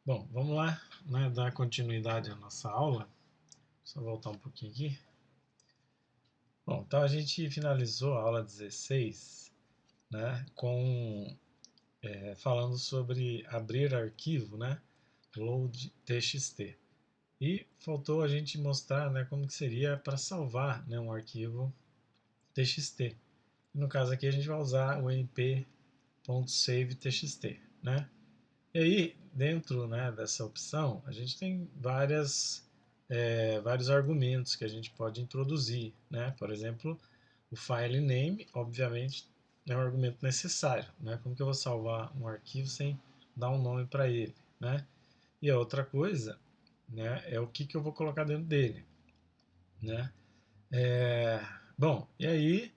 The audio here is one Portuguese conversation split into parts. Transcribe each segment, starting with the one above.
Bom, vamos lá, né, dar continuidade à nossa aula. Só voltar um pouquinho aqui. Bom, então a gente finalizou a aula 16, né, falando sobre abrir arquivo, né, load txt. E faltou a gente mostrar, né, como que seria para salvar, né, um arquivo txt. No caso aqui a gente vai usar o np.save.txt, né? E aí, dentro, né, dessa opção, a gente tem vários argumentos que a gente pode introduzir, né? Por exemplo, o file name, obviamente, é um argumento necessário, né? Como que eu vou salvar um arquivo sem dar um nome para ele, né? E a outra coisa, né, é o que eu vou colocar dentro dele, né? Bom, e aí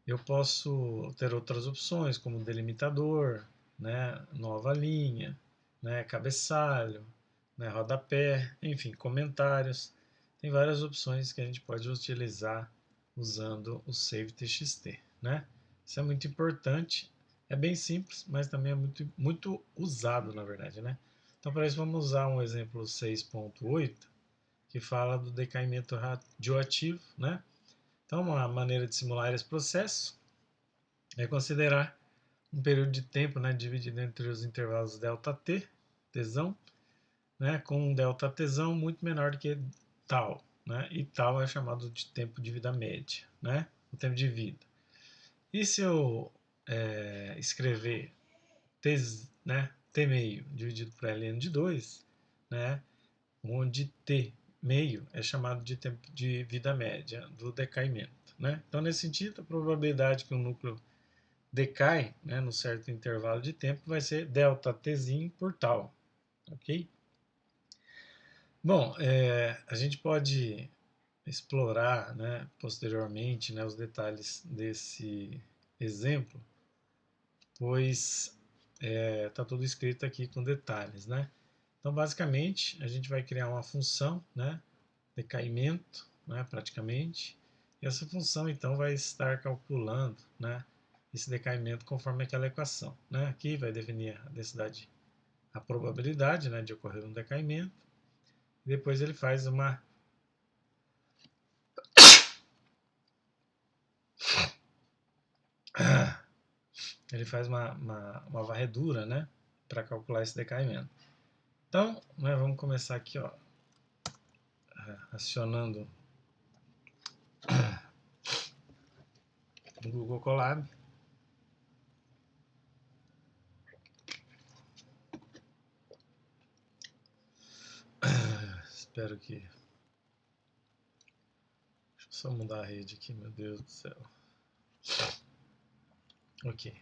eu posso ter outras opções, como delimitador, né, nova linha, né, cabeçalho, né, rodapé, enfim, comentários. Tem várias opções que a gente pode utilizar usando o save.txt, né? Isso é muito importante, é bem simples, mas também é muito usado, na verdade, né? Então, para isso, vamos usar um exemplo 6.8, que fala do decaimento radioativo, né? Então, uma maneira de simular esse processo é considerar um período de tempo, né, dividido entre os intervalos ΔT, tesão, né, com um delta tesão muito menor do que tal, né, e tal é chamado de tempo de vida média, né, o tempo de vida. E se eu escrever t meio dividido por ln de 2, né, onde t meio é chamado de tempo de vida média do decaimento, né. Então, nesse sentido, a probabilidade que o núcleo decai, né, no certo intervalo de tempo vai ser delta tzinho por tal, ok? Bom, a gente pode explorar, né, posteriormente, né, os detalhes desse exemplo, pois está tudo escrito aqui com detalhes, né? Então, basicamente, a gente vai criar uma função, né, decaimento, né, praticamente, e essa função, então, vai estar calculando, né, esse decaimento conforme aquela equação, né? Aqui vai definir a densidade, a probabilidade, né, de ocorrer um decaimento, e depois ele faz uma varredura, né, para calcular esse decaimento. Então, né, vamos começar aqui, ó, acionando o Google Colab. Espero que... Deixa eu só mudar a rede aqui, meu Deus do céu. Ok.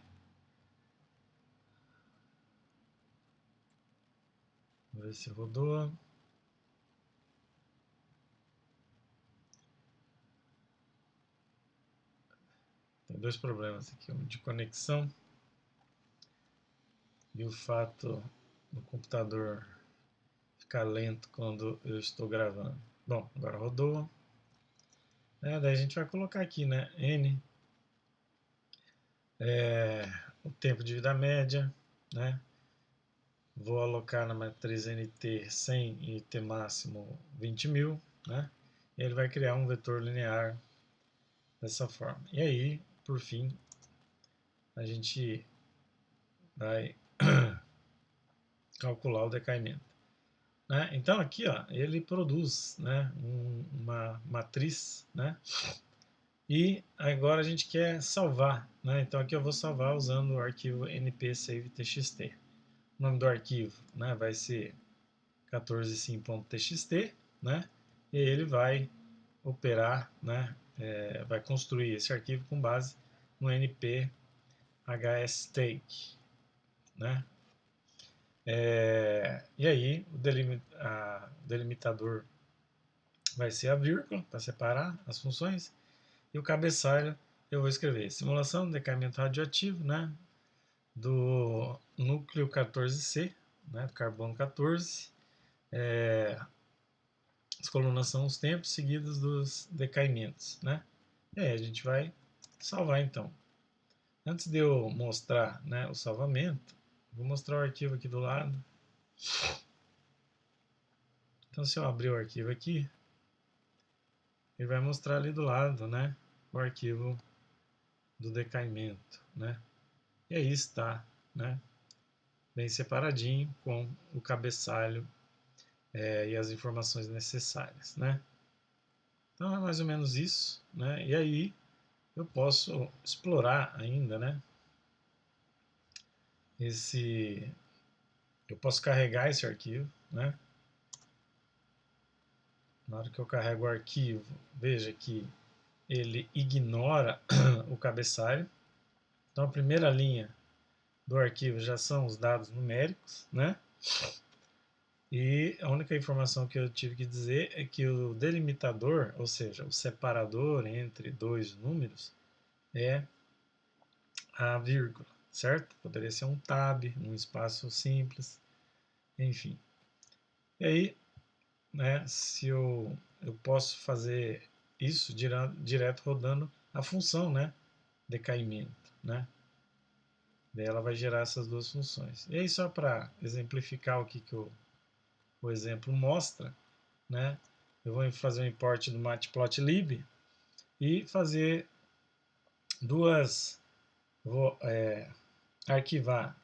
Vamos ver se rodou. Tem dois problemas aqui, um de conexão e o fato do computador ficar lento quando eu estou gravando. Bom, agora rodou. Daí a gente vai colocar aqui, né, N, o tempo de vida média, né? Vou alocar na matriz NT 100 e T máximo 20.000, né? E ele vai criar um vetor linear dessa forma. E aí, por fim, a gente vai calcular o decaimento. Né? Então aqui, ó, ele produz, né, uma matriz, né? E agora a gente quer salvar, né? Então aqui eu vou salvar usando o arquivo npsave.txt. O nome do arquivo, né, vai ser 14sim.txt, né? E ele vai operar, né, vai construir esse arquivo com base no np hstake, né? E aí o delimitador vai ser a vírgula para separar as funções, e o cabeçalho eu vou escrever simulação de decaimento radioativo, né, do núcleo 14C, né, do carbono 14. As colunas são os tempos seguidos dos decaimentos, né? E aí a gente vai salvar então. Antes de eu mostrar, né, o salvamento, vou mostrar o arquivo aqui do lado. Então, se eu abrir o arquivo aqui, ele vai mostrar ali do lado, né, o arquivo do decaimento, né? E aí está, né, bem separadinho com o cabeçalho e as informações necessárias, né? Então é mais ou menos isso, né? E aí eu posso explorar ainda, né? Eu posso carregar esse arquivo, né? Na hora que eu carrego o arquivo, veja que ele ignora o cabeçalho. Então a primeira linha do arquivo já são os dados numéricos, né? E a única informação que eu tive que dizer é que o delimitador, ou seja, o separador entre dois números, é a vírgula, certo? Poderia ser um tab, um espaço simples, enfim. E aí, né, se eu posso fazer isso direto rodando a função, né, decaimento, né? Daí ela vai gerar essas duas funções. E aí, só para exemplificar o que o exemplo mostra, né, eu vou fazer um import do matplotlib e fazer duas, vou arquivar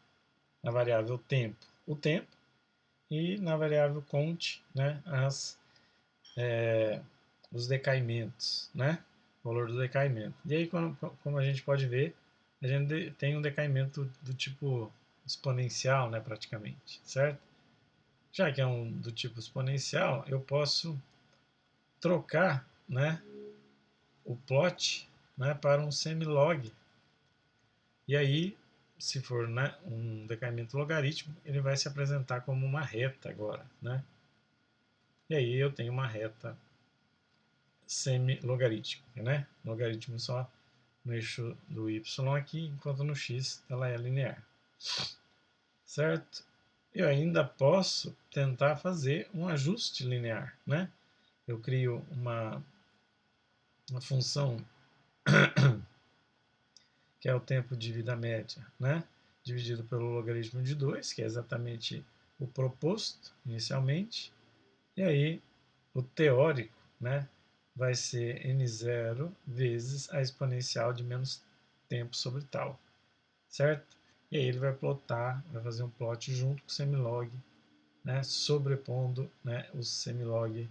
na variável tempo o tempo e na variável count, né, os decaimentos, né, o valor do decaimento. E aí, como a gente pode ver, a gente tem um decaimento do tipo exponencial, né, praticamente, certo? Já que é um do tipo exponencial, eu posso trocar, né, o plot, né, para um semilog. E aí, se for, né, um decaimento logarítmico, ele vai se apresentar como uma reta agora, né? E aí eu tenho uma reta semi-logarítmica, né? Logaritmo só no eixo do y aqui, enquanto no x ela é linear. Certo? Eu ainda posso tentar fazer um ajuste linear, né? Eu crio uma função que é o tempo de vida média, né? Dividido pelo logaritmo de 2, que é exatamente o proposto inicialmente. E aí o teórico, né, vai ser n0 vezes a exponencial de menos tempo sobre tal, certo? E aí ele vai plotar, vai fazer um plot junto com o semilog, né, sobrepondo, né, o semilog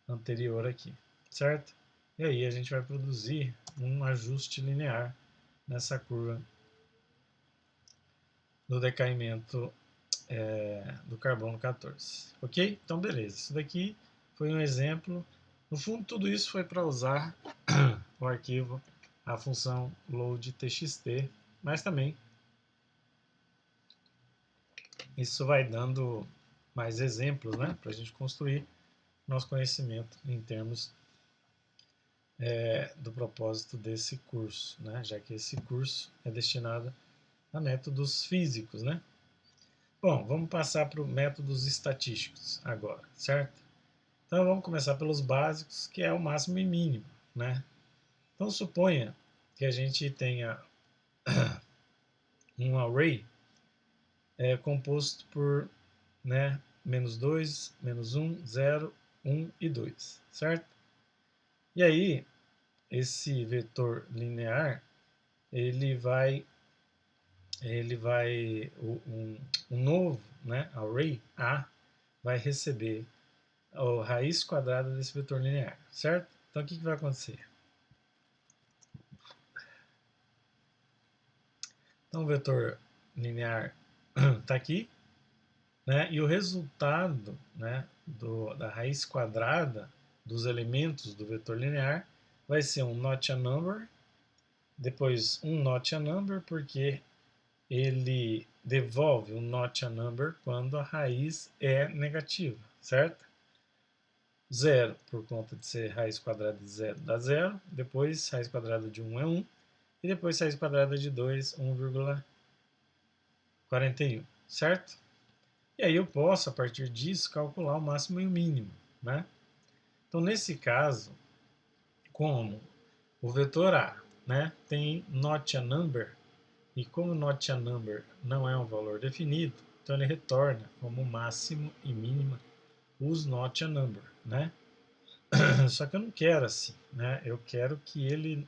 anterior aqui, certo? E aí a gente vai produzir um ajuste linear nessa curva do decaimento do carbono 14. Ok? Então, beleza. Isso daqui foi um exemplo. No fundo, tudo isso foi para usar o arquivo, a função load.txt, mas também isso vai dando mais exemplos, né, para a gente construir nosso conhecimento em termos do propósito desse curso, né, já que esse curso é destinado a métodos físicos, né? Bom, vamos passar para os métodos estatísticos agora, certo? Então vamos começar pelos básicos, que é o máximo e mínimo, né? Então suponha que a gente tenha um array composto por, né, menos 2, menos 1, 0, 1 e 2, certo? E aí, esse vetor linear, um novo, né, array A, vai receber a raiz quadrada desse vetor linear, certo? Então o que vai acontecer? Então o vetor linear está aqui, né? E o resultado, né, da raiz quadrada dos elementos do vetor linear vai ser um not a number, depois um not a number, porque ele devolve um not a number quando a raiz é negativa, certo? Zero, por conta de ser raiz quadrada de zero, dá zero. Depois, raiz quadrada de 1 é 1. E depois, raiz quadrada de 2, 1,41, certo? E aí eu posso, a partir disso, calcular o máximo e o mínimo, né? Então, nesse caso, como o vetor A, né, tem not a number, e como not a number não é um valor definido, então ele retorna como máximo e mínima use not a number, né? Só que eu não quero assim, né? Eu quero que ele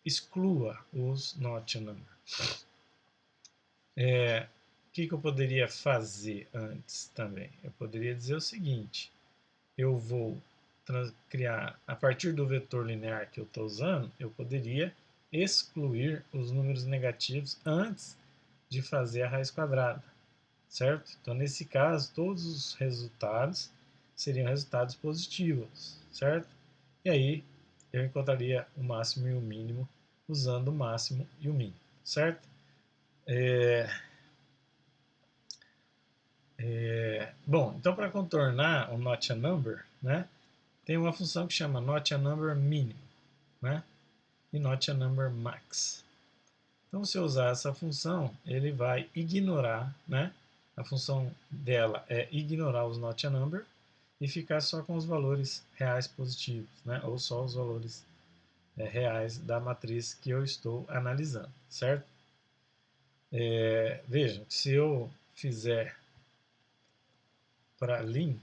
exclua os not a number. O que eu poderia fazer antes também? Eu poderia dizer o seguinte: eu vou criar, a partir do vetor linear que eu estou usando, eu poderia excluir os números negativos antes de fazer a raiz quadrada, certo? Então, nesse caso, todos os resultados seriam resultados positivos, certo? E aí, eu encontraria o máximo e o mínimo usando o máximo e o mínimo, certo? Bom, então para contornar o not a number, né, tem uma função que chama not a number minimum, né, e not a number max. Então, se eu usar essa função, ele vai ignorar, né, a função dela é ignorar os not a number e ficar só com os valores reais positivos, né, ou só os valores reais da matriz que eu estou analisando, certo? Vejam, se eu fizer para lim,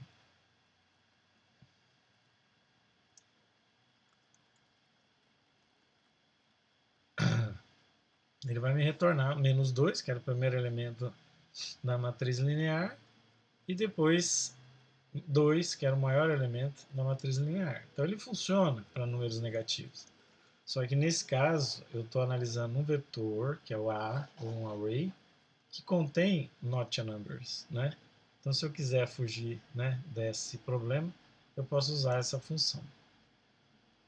ele vai me retornar menos 2, que era o primeiro elemento da matriz linear, e depois 2, que era o maior elemento da matriz linear. Então ele funciona para números negativos. Só que nesse caso, eu estou analisando um vetor, que é o A, ou um array, que contém not a numbers, né? Então, se eu quiser fugir, né, desse problema, eu posso usar essa função.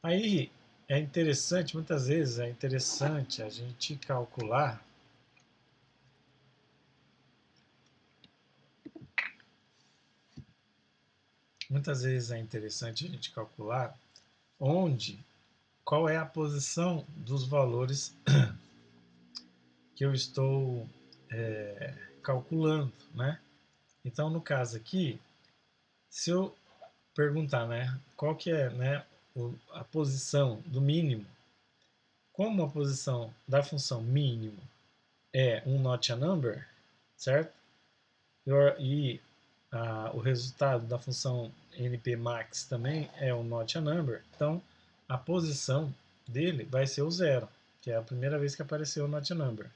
Aí, é interessante, muitas vezes é interessante a gente calcular onde, qual é a posição dos valores que eu estou calculando, né? Então, no caso aqui, se eu perguntar, né, qual que é, né, a posição do mínimo, como a posição da função mínimo é um not a number, certo? E o resultado da função npmax também é um not a number, então a posição dele vai ser o zero, que é a primeira vez que apareceu o not a number.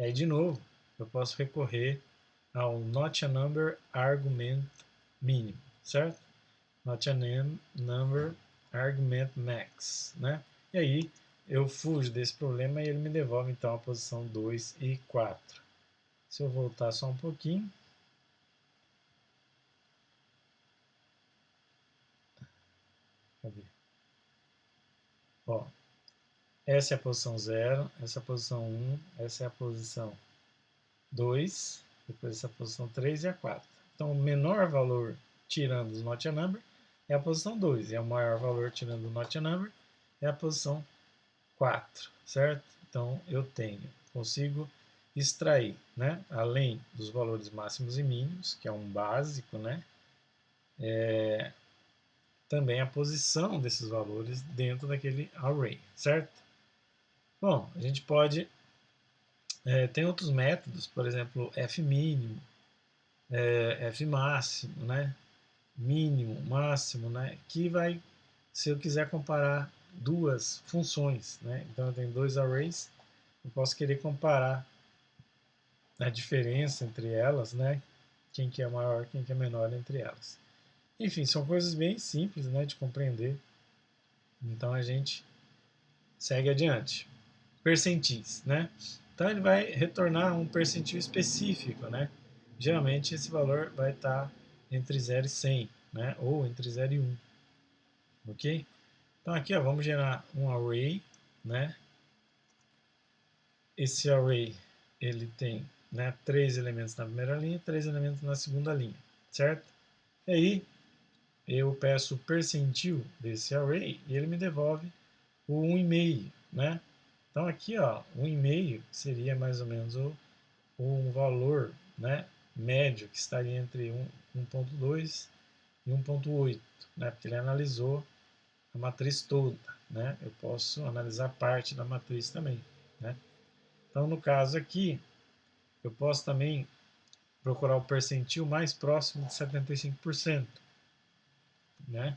E aí, de novo, eu posso recorrer ao not a number argument mínimo, certo? Not a number argument max, né? E aí eu fujo desse problema e ele me devolve então a posição 2 e 4. Se eu voltar só um pouquinho, cadê? Ó, essa é a posição 0, essa é a posição 1, essa é a posição 2, depois essa é a posição 3 e a 4. Então, o menor valor tirando os not a number é a posição 2, e o maior valor tirando o not a number é a posição 4, certo? Então, eu consigo extrair, né, além dos valores máximos e mínimos, que é um básico, né, também a posição desses valores dentro daquele array, certo? Bom, a gente pode, tem outros métodos, por exemplo, f mínimo, f máximo, né, mínimo, máximo, né, que vai, se eu quiser comparar duas funções, né, então eu tenho dois arrays, eu posso querer comparar a diferença entre elas, né, quem que é maior, quem que é menor entre elas. Enfim, são coisas bem simples, né, de compreender. Então a gente segue adiante. Percentis, né? Então ele vai retornar um percentil específico, né? Geralmente esse valor vai estar entre 0 e 100, né? Ou entre 0 e 1, ok? Então aqui, ó, vamos gerar um array, né? Esse array, ele tem, né, 3 elementos na primeira linha e 3 elementos na segunda linha, certo? E aí eu peço o percentil desse array e ele me devolve o 1,5, né? Então aqui, ó, 1,5 seria mais ou menos um valor, né, médio que estaria entre 1,2 e 1,8, né? Porque ele analisou a matriz toda, né? Eu posso analisar parte da matriz também, né? Então no caso aqui, eu posso também procurar o percentil mais próximo de 75%. né?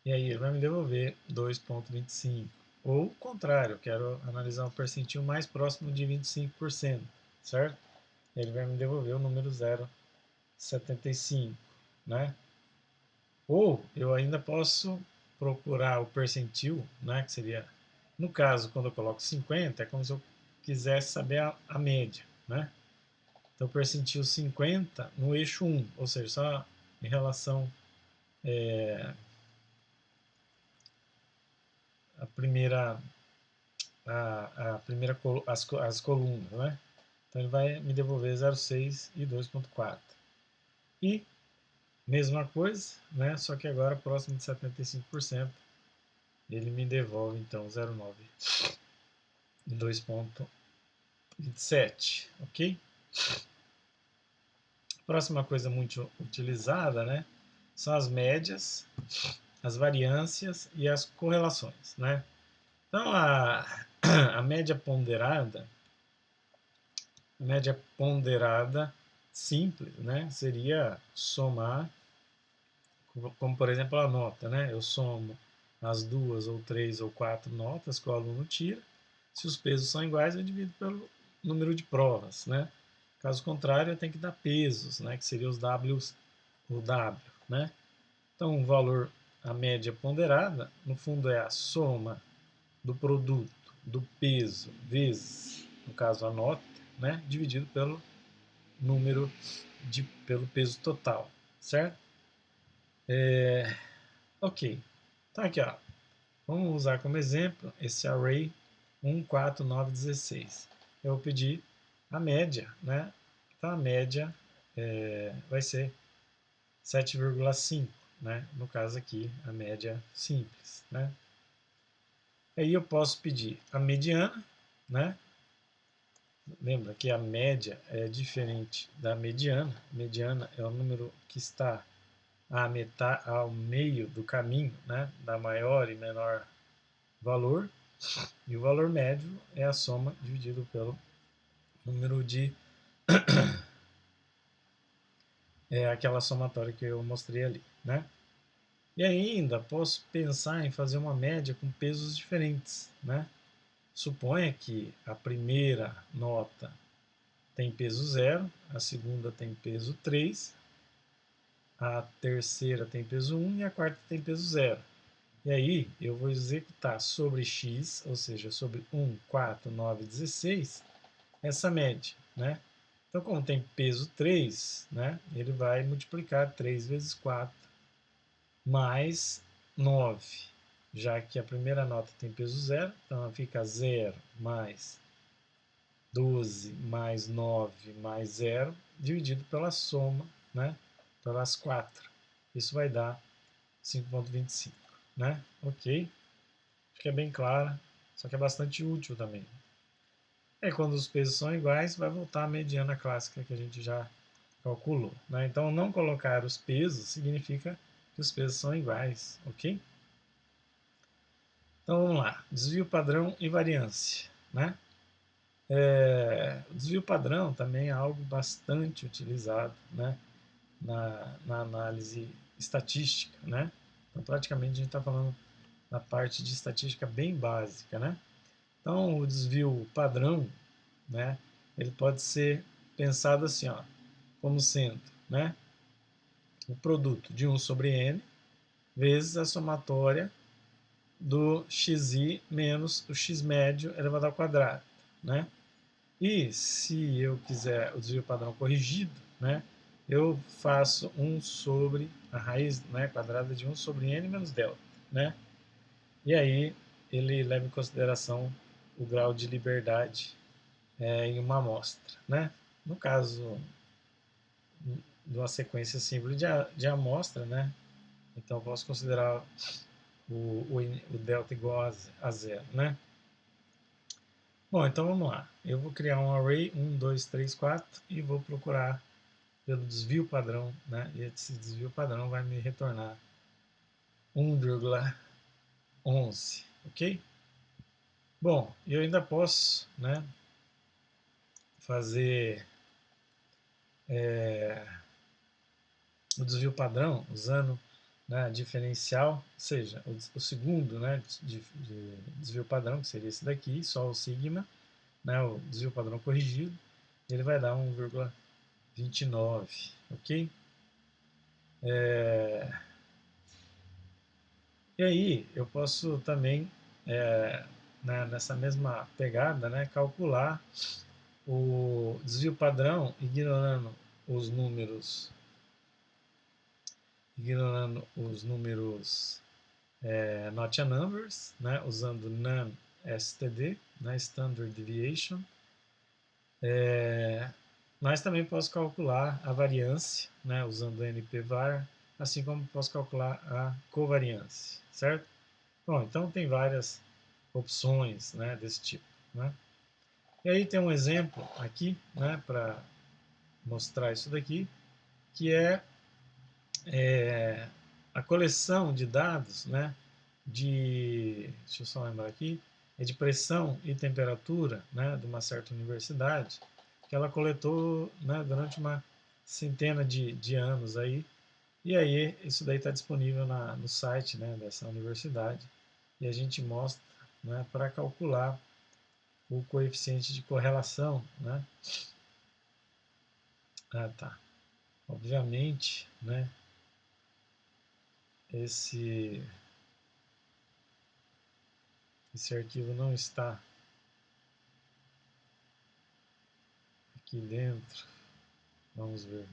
E aí ele vai me devolver 2,25. Ou o contrário, eu quero analisar um percentil mais próximo de 25%, certo? Ele vai me devolver o número 0,75, né? Ou eu ainda posso procurar o percentil, né, que seria, no caso, quando eu coloco 50, é como se eu quisesse saber a média, né? Então, percentil 50 no eixo 1, ou seja, só em relação à primeira, a primeira as colunas, né? Então, ele vai me devolver 0,6 e 2,4. E, mesma coisa, né? Só que agora próximo de 75%, ele me devolve, então, 0,9 e 2,27, ok? Próxima coisa muito utilizada, né, são as médias, as variâncias e as correlações, né? Então a média ponderada simples, né, seria somar, como por exemplo a nota, né? Eu somo as duas ou três ou quatro notas que o aluno tira. Se os pesos são iguais, eu divido pelo número de provas, né? Caso contrário, eu tenho que dar pesos, né? Que seria os Ws, o W, né? Então, o valor, a média ponderada, no fundo é a soma do produto do peso vezes, no caso, a nota, né? Dividido pelo número pelo peso total, certo? Ok. Então aqui, ó, vamos usar como exemplo esse array 1, 4, 9, 16. Eu vou pedir a média, né? Então a média vai ser 7,5, né? No caso aqui, a média simples, né? Aí eu posso pedir a mediana, né? Lembra que a média é diferente da mediana. Mediana é o número que está à metade, ao meio do caminho, né? Da maior e menor valor. E o valor médio é a soma dividido pelo número de aquela somatória que eu mostrei ali, né? E ainda posso pensar em fazer uma média com pesos diferentes, né? Suponha que a primeira nota tem peso 0, a segunda tem peso 3, a terceira tem peso 1 e a quarta tem peso 0. E aí eu vou executar sobre x, ou seja, sobre 1, 4, 9, 16, essa média, né? Então, como tem peso 3, né, ele vai multiplicar 3 vezes 4 mais 9, já que a primeira nota tem peso 0, então fica 0 mais 12 mais 9 mais 0, dividido pela soma, né, pelas 4. Isso vai dar 5,25, né? Ok? Acho que é bem clara, só que é bastante útil também. Quando os pesos são iguais, vai voltar a mediana clássica que a gente já calculou, né? Então, não colocar os pesos significa que os pesos são iguais, ok? Então, vamos lá. Desvio padrão e variância, né? O desvio padrão também é algo bastante utilizado, né? Na análise estatística, né? Então, praticamente, a gente está falando da parte de estatística bem básica, né? Então, o desvio padrão, né? Ele pode ser pensado assim, ó, como sendo, né? O produto de 1 sobre n vezes a somatória do xi menos o x médio elevado ao quadrado, né? E se eu quiser o desvio padrão corrigido, né, eu faço 1 sobre a raiz, né, quadrada de 1 sobre n menos delta, né? E aí ele leva em consideração o grau de liberdade em uma amostra, né? No caso de uma sequência simples de amostra, né? Então, eu posso considerar o delta igual a zero, né? Bom, então vamos lá. Eu vou criar um array 1, 2, 3, 4 e vou procurar pelo desvio padrão, né? E esse desvio padrão vai me retornar 1,11, ok? Bom, eu ainda posso, né, fazer o desvio padrão usando né, diferencial, ou seja, o segundo, né, de desvio padrão, que seria esse daqui, só o sigma, né, o desvio padrão corrigido, ele vai dar 1,29, ok? É, e aí eu posso também, né, nessa mesma pegada, né, calcular o desvio padrão ignorando os números, not a numbers, né, usando NaN-STD, né, Standard Deviation. Mas também posso calcular a variância, né, usando NP-var, assim como posso calcular a covariância, certo? Bom, então tem várias opções, né, desse tipo, né? E aí tem um exemplo aqui, né, para mostrar isso daqui, que é a coleção de dados, né, deixa eu só lembrar aqui, é de pressão e temperatura, né, de uma certa universidade, que ela coletou, né, durante uma centena de anos aí, e aí isso daí está disponível no site, né, dessa universidade, e a gente mostra, né, para calcular o coeficiente de correlação, né? Ah, tá. Obviamente, né, esse, esse arquivo não está aqui dentro. Vamos ver.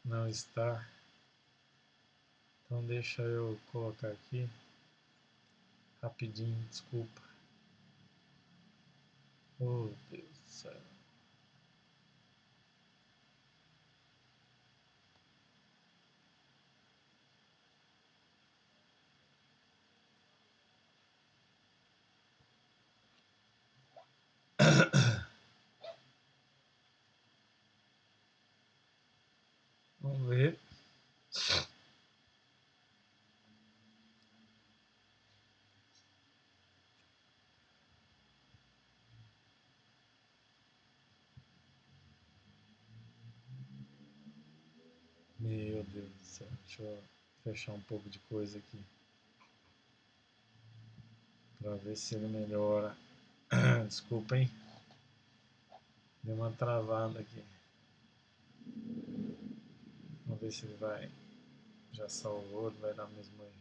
Não está. Então deixa eu colocar aqui rapidinho, desculpa. Oh, Deus do céu. Vamos ver. Meu Deus do céu. Deixa eu fechar um pouco de coisa aqui para ver se ele melhora. Desculpa, hein? Deu uma travada aqui. Vamos ver se ele vai. Já salvou, ele vai dar mesmo aí.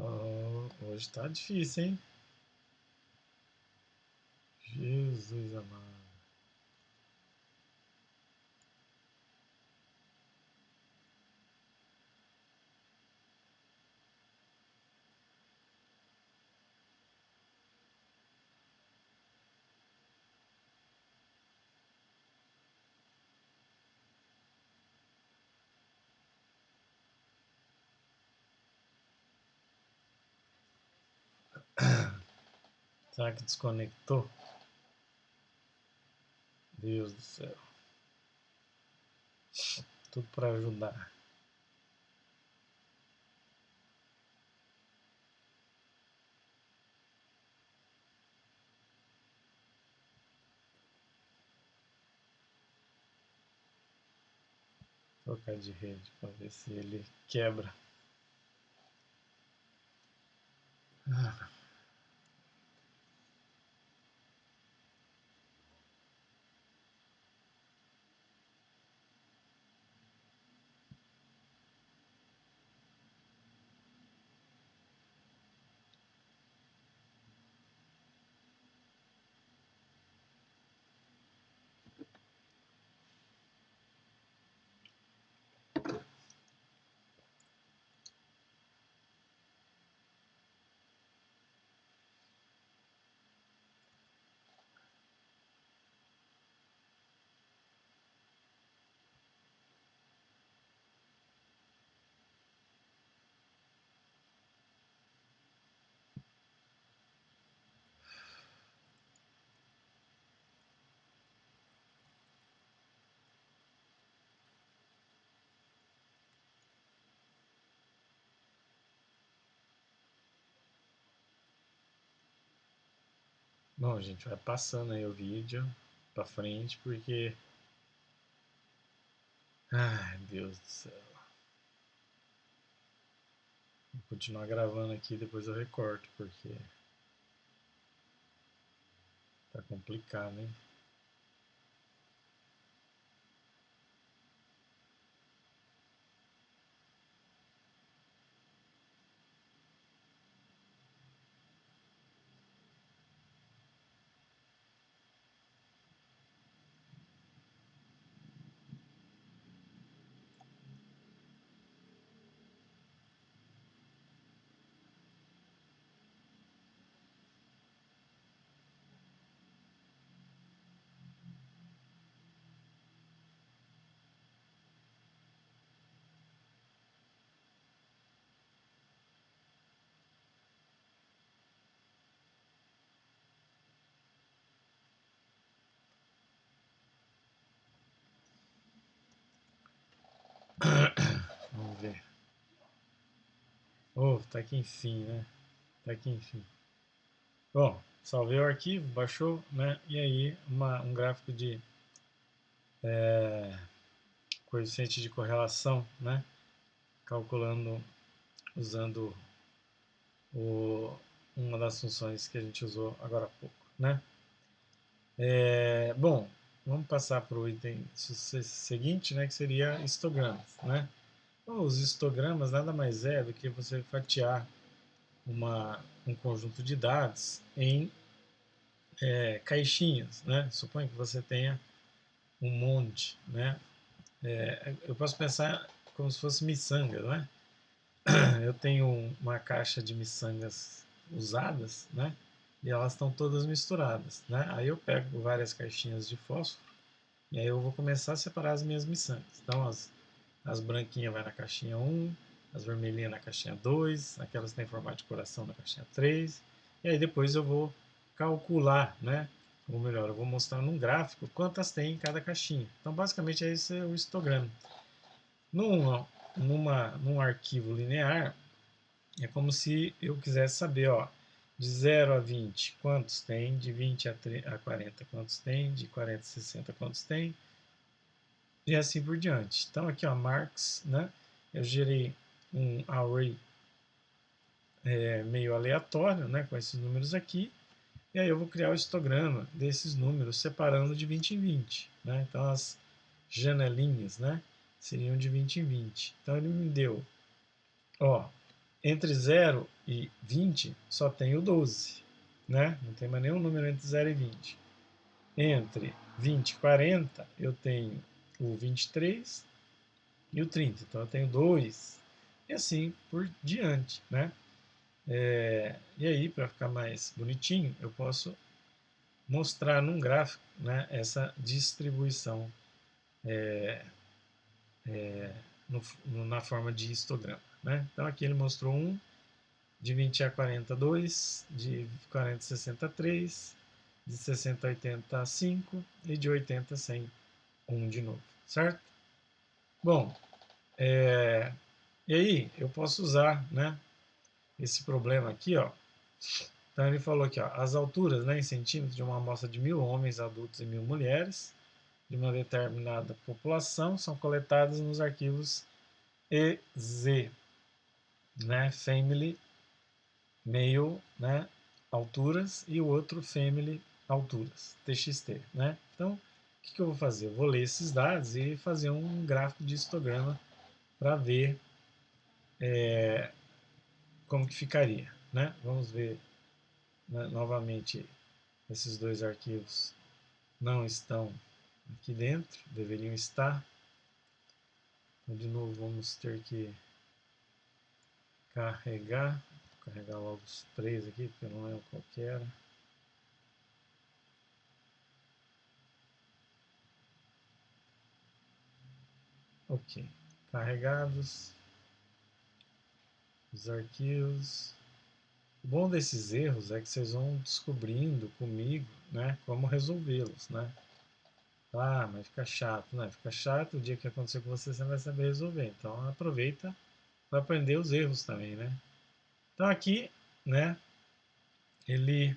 Oh, hoje tá difícil, hein? Jesus amado. Será que desconectou? Deus do céu. Tudo para ajudar. Trocar de rede para ver se ele quebra. Bom, a gente vai passando aí o vídeo pra frente, porque... Ai, Deus do céu. Vou continuar gravando aqui, depois eu recorto, porque tá complicado, hein? Vamos ver. Oh, tá aqui enfim, né? Tá aqui enfim. Bom, salvei o arquivo, baixou, né? E aí, um gráfico de coeficiente de correlação, né? Calculando, usando uma das funções que a gente usou agora há pouco, né? Bom, vamos passar para o item seguinte, né? Que seria histogramas, né? Bom, os histogramas nada mais é do que você fatiar um conjunto de dados em caixinhas, né? Suponha que você tenha um monte, né? Eu posso pensar como se fosse miçanga, não é? Eu tenho uma caixa de miçangas usadas, né? E elas estão todas misturadas, né? Aí eu pego várias caixinhas de fósforo e aí eu vou começar a separar as minhas miçangas. Então as branquinhas vai na caixinha 1, as vermelhinhas na caixinha 2, aquelas que têm formato de coração na caixinha 3. E aí depois eu vou calcular, né? Ou melhor, eu vou mostrar num gráfico quantas tem em cada caixinha. Então basicamente esse é o histograma. Num arquivo linear, é como se eu quisesse saber, ó, de 0 a 20 quantos tem, de 20 a 40 quantos tem, de 40 a 60 quantos tem, e assim por diante. Então aqui, ó, marks, né? Eu gerei um array meio aleatório, né, com esses números aqui, e aí eu vou criar o histograma desses números separando de 20 em 20, né? Então as janelinhas, né, seriam de 20 em 20. Então ele me deu, ó, entre 0 e 20 só tem o 12, né? Não tem mais nenhum número entre 0 e 20. Entre 20 e 40 eu tenho o 23 e o 30. Então eu tenho 2 e assim por diante, né? E aí, para ficar mais bonitinho, eu posso mostrar num gráfico, né, essa distribuição na forma de histograma, né? Então aqui ele mostrou de 20 a 40, 2, de 40 a 60, 3, de 60 a 80, 5 e de 80 a 100, 1 de novo, certo? Bom, e aí eu posso usar, né, esse problema aqui, ó. Então ele falou aqui, ó, as alturas, né, em centímetros de uma amostra de 1.000 homens adultos e 1.000 mulheres de uma determinada população são coletadas nos arquivos EZ, né, Family Male, né, alturas, e o outro Family alturas, TXT, né? Então, o que eu vou fazer? Eu vou ler esses dados e fazer um gráfico de histograma para ver como que ficaria, né? Vamos ver, né, novamente esses dois arquivos não estão aqui dentro, deveriam estar. Então, de novo, vamos ter que carregar logo os três aqui, porque eu não lembro qual que era. Ok, carregados os arquivos. O bom desses erros é que vocês vão descobrindo comigo, né, como resolvê-los, né? Ah, mas fica chato, né? Fica chato, o dia que acontecer com você, você vai saber resolver. Então aproveita para aprender os erros também, né? Então aqui, né, ele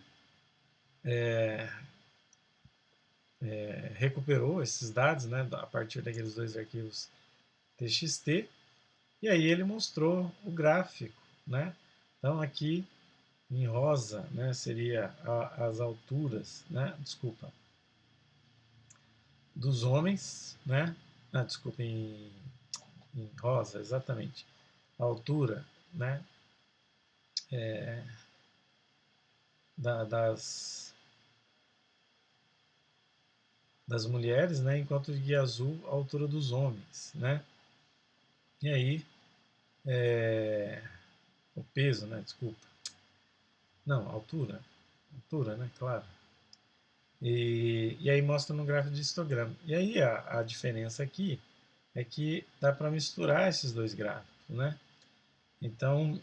recuperou esses dados, né, a partir daqueles dois arquivos TXT, e aí ele mostrou o gráfico, né? Então aqui em rosa, né, seria as alturas, né, desculpa, dos homens, né? Ah, desculpa, em rosa, exatamente. A altura, né, das mulheres, né, enquanto de azul a altura dos homens, né? E aí o peso, né, desculpa. Não, altura, né, claro. E aí mostra no gráfico de histograma. E aí a diferença aqui é que dá para misturar esses dois gráficos, né? Então,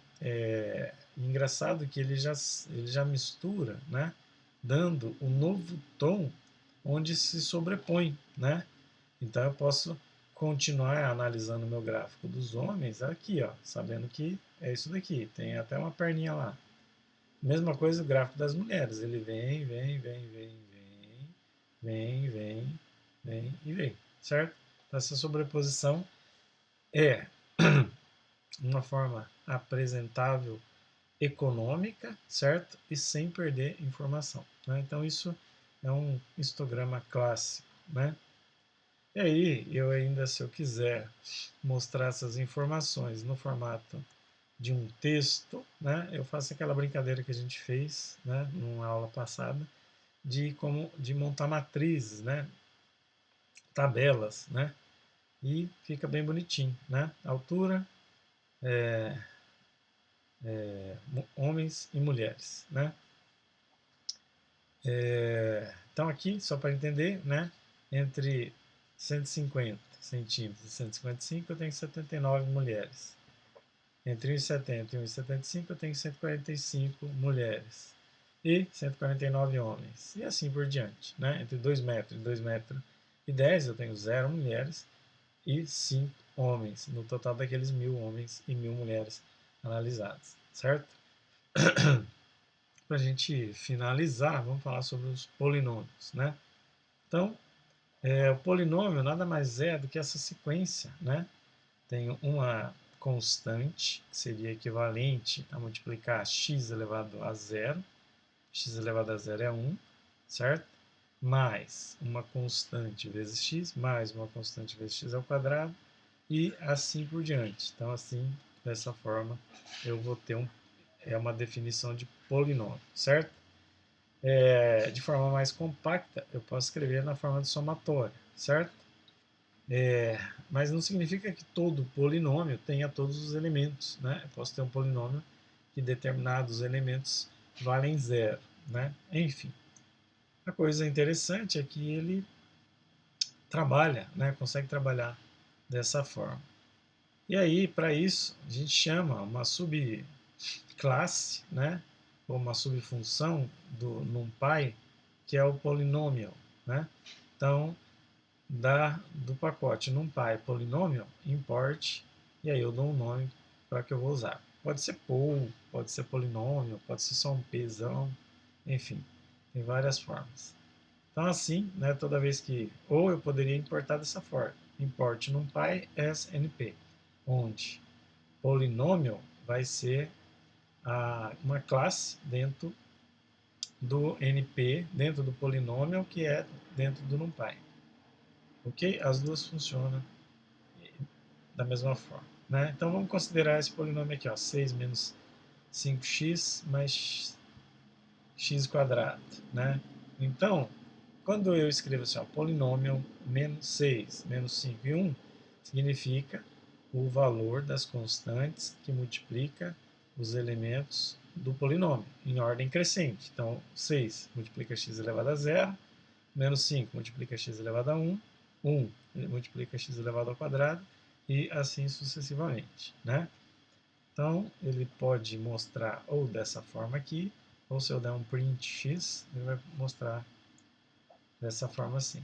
engraçado que ele já mistura, né? Dando um novo tom onde se sobrepõe, né? Então eu posso continuar analisando o meu gráfico dos homens aqui, ó, sabendo que é isso daqui, tem até uma perninha lá. Mesma coisa o gráfico das mulheres, ele vem, vem, vem, vem, vem, vem, vem, vem e vem, certo? Então, essa sobreposição é uma forma apresentável, econômica, certo? E sem perder informação, né? Então isso é um histograma clássico, né? E aí, eu ainda, se eu quiser mostrar essas informações no formato de um texto, né, eu faço aquela brincadeira que a gente fez, né, numa aula passada, de montar matrizes, né, tabelas, né, e fica bem bonitinho, né, altura, homens e mulheres, né. Então aqui, só para entender, né, entre 150 centímetros e 155 eu tenho 79 mulheres. Entre 1,70 e 1,75 eu tenho 145 mulheres e 149 homens. E assim por diante. Né? Entre 2 metros e 2 metros e 10 eu tenho 0 mulheres e 5 homens, no total daqueles 1.000 homens e 1.000 mulheres analisadas. Certo? Para a gente finalizar, vamos falar sobre os polinômios. Né? Então, o polinômio nada mais é do que essa sequência, né? Tenho uma constante, que seria equivalente a multiplicar x elevado a zero, x elevado a zero é 1, certo? Mais uma constante vezes x, mais uma constante vezes x ao quadrado, e assim por diante. Então, assim, dessa forma, eu vou ter uma definição de polinômio, certo? De forma mais compacta, eu posso escrever na forma de somatória, certo? Mas não significa que todo polinômio tenha todos os elementos, né? Eu posso ter um polinômio que determinados elementos valem zero, né? Enfim, a coisa interessante é que ele trabalha, né? Consegue trabalhar dessa forma. E aí, para isso, a gente chama uma subclasse, né? Ou uma subfunção do NumPy, que é o polinômio, né? Então, do pacote NumPy polinômio, import, e aí eu dou um nome para que eu vou usar. Pode ser pol, pode ser polinômio, pode ser só um pzão, enfim, tem várias formas. Então assim, né, toda vez que, ou eu poderia importar dessa forma, import NumPy as NP, onde polinômio vai ser uma classe dentro do NP, dentro do polinômio, que é dentro do NumPy. Ok? As duas funcionam da mesma forma. Né? Então vamos considerar esse polinômio aqui, ó, 6 menos 5x mais x quadrado. Né? Então, quando eu escrevo assim, ó, polinômio menos 6, menos 5 e 1, significa o valor das constantes que multiplica os elementos do polinômio, em ordem crescente. Então, 6 multiplica x elevado a zero, menos 5 multiplica x elevado a 1, 1 multiplica x elevado ao quadrado, e assim sucessivamente, né? Então, ele pode mostrar ou dessa forma aqui, ou se eu der um print x, ele vai mostrar dessa forma assim.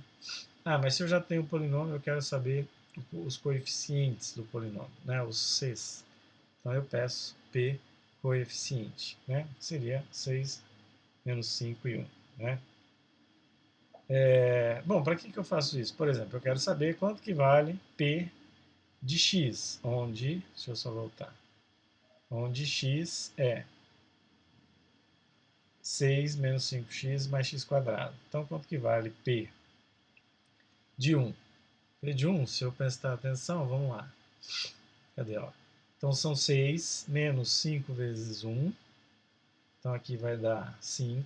Ah, mas se eu já tenho o polinômio, eu quero saber os coeficientes do polinômio, né? Os c's. Então, eu peço p coeficiente, né? Seria 6 menos 5 e 1. né? Bom, para que eu faço isso? Por exemplo, eu quero saber quanto que vale P de x, onde, deixa eu só voltar, onde x é 6 menos 5x mais x quadrado. Então, quanto que vale P de 1? P de 1, se eu prestar atenção, vamos lá. Cadê? Ó? Então, são 6 menos 5 vezes 1. Então, aqui vai dar 5.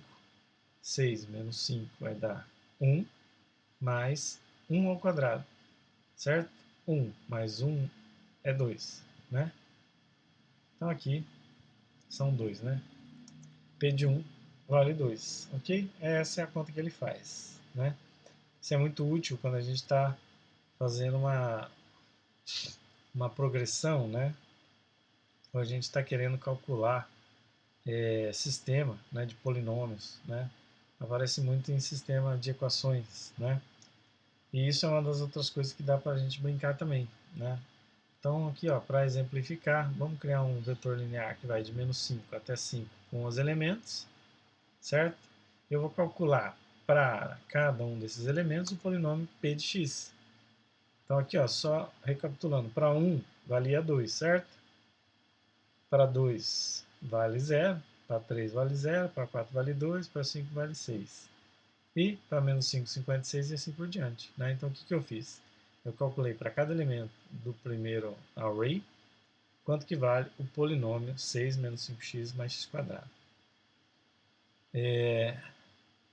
6 menos 5 vai dar 1, mais 1 ao quadrado, certo? 1 mais 1 é 2, né? Então, aqui são 2, né? P de 1 vale 2, ok? Essa é a conta que ele faz, né? Isso é muito útil quando a gente está fazendo uma progressão, né? Ou a gente está querendo calcular sistema, né, de polinômios, né? Aparece muito em sistema de equações, né? E isso é uma das outras coisas que dá para a gente brincar também, né? Então aqui, ó, para exemplificar, vamos criar um vetor linear que vai de menos 5 até 5 com os elementos, certo? Eu vou calcular para cada um desses elementos o polinômio p de x. Então aqui, ó, só recapitulando, para 1 valia 2, certo? Para 2 vale 0, para 3 vale 0, para 4 vale 2, para 5 vale 6. E para menos 5, 56 e assim por diante, né? Então o que eu fiz? Eu calculei para cada elemento do primeiro array quanto que vale o polinômio 6 menos 5x mais x quadrado.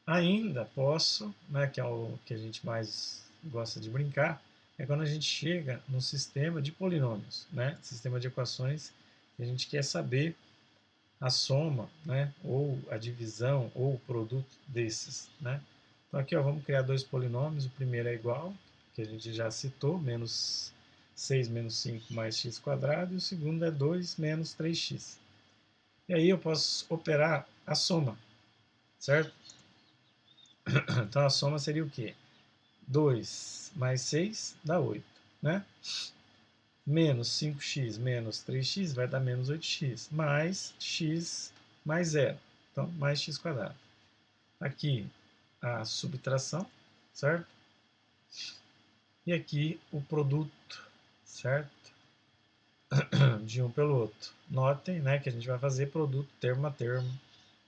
Ainda posso, né, que é o que a gente mais gosta de brincar, é quando a gente chega no sistema de polinômios, né, sistema de equações, e a gente quer saber a soma, né, ou a divisão, ou o produto desses, né. Então aqui, ó, vamos criar dois polinômios, o primeiro é igual, que a gente já citou, menos 6 menos 5 mais x quadrado, e o segundo é 2 menos 3x. E aí eu posso operar a soma, certo? Então a soma seria o quê? 2 mais 6 dá 8, né? Menos 5x menos 3x vai dar menos 8x, mais x mais 0, então mais x quadrado. Aqui a subtração, certo? E aqui o produto, certo? De um pelo outro. Notem, né, que a gente vai fazer produto termo a termo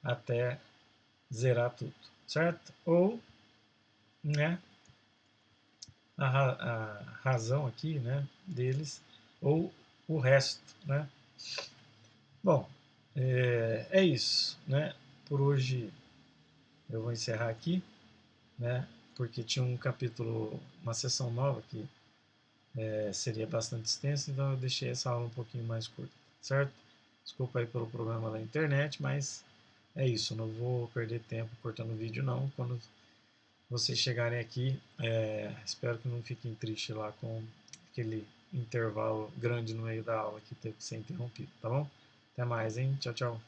até zerar tudo, certo? Ou, né, a razão aqui, né, deles, ou o resto, né? Bom, é isso, né? Por hoje eu vou encerrar aqui, né? Porque tinha um capítulo, uma sessão nova que seria bastante extensa, então eu deixei essa aula um pouquinho mais curta, certo? Desculpa aí pelo problema da internet, mas é isso, não vou perder tempo cortando vídeo não. Quando vocês chegarem aqui, espero que não fiquem tristes lá com aquele intervalo grande no meio da aula que teve que ser interrompido, tá bom? Até mais, hein? Tchau, tchau.